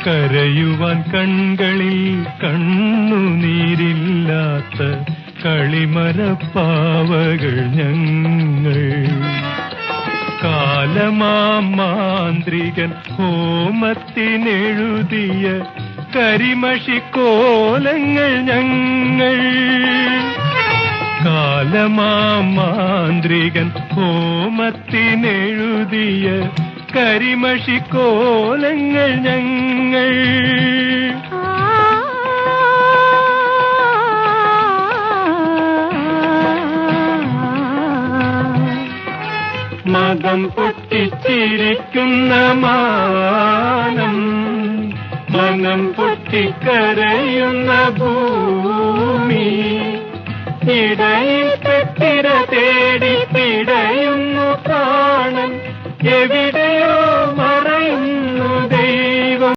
കരയുവാൻ കൺകളിൽ കണ്ണുനീരില്ലാത്ത കളിമരപ്പാവകൾ ഞങ്ങൾ. കാലമാന്ത്രികൻ ഹോമത്തിനെഴുതിയ കരിമഷിക്കോലങ്ങൾ ഞങ്ങൾ. കാലമാന്ത്രികൻ ഹോമത്തിനെഴുതിയ കരിമഷിക്കോലങ്ങൾ ഞങ്ങൾ. മതം പൊട്ടിച്ചിരിക്കുന്ന മാനം, മനം പൊട്ടിക്കരയുന്ന ഭൂമി, ഇടയിൽ പെട്ടിര തേടി പിടയുന്നു പ്രാണൻ, എവിടെയോ മറ